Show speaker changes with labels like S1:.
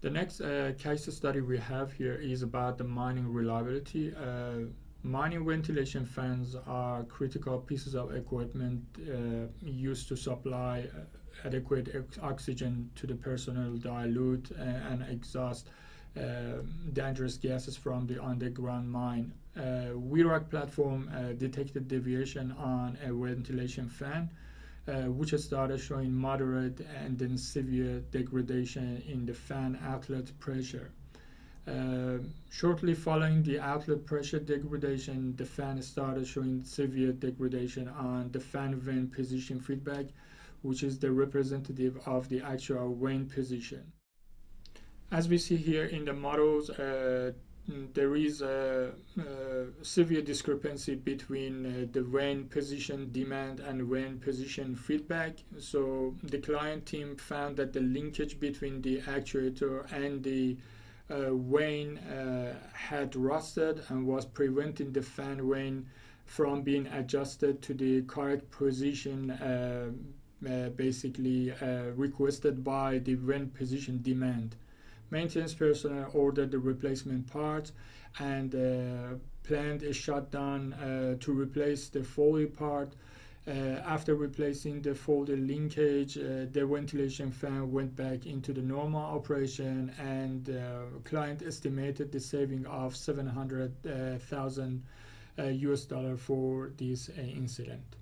S1: The next case study we have here is about the mining reliability. Mining ventilation fans are critical pieces of equipment used to supply adequate oxygen to the personnel, dilute and exhaust dangerous gases from the underground mine. VROC platform detected deviation on a ventilation fan, which started showing moderate and then severe degradation in the fan outlet pressure. Shortly following the outlet pressure degradation, the fan started showing severe degradation on the fan vane position feedback, which is the representative of the actual vane position. As we see here in the models, there is a severe discrepancy between the vane position demand and vane position feedback. So the client team found that the linkage between the actuator and the vane had rusted and was preventing the fan vane from being adjusted to the correct position requested by the vane position demand. Maintenance personnel ordered the replacement parts and planned a shutdown to replace the faulty part. After replacing the faulty linkage, the ventilation fan went back into the normal operation, and client estimated the saving of $700,000 US for this incident.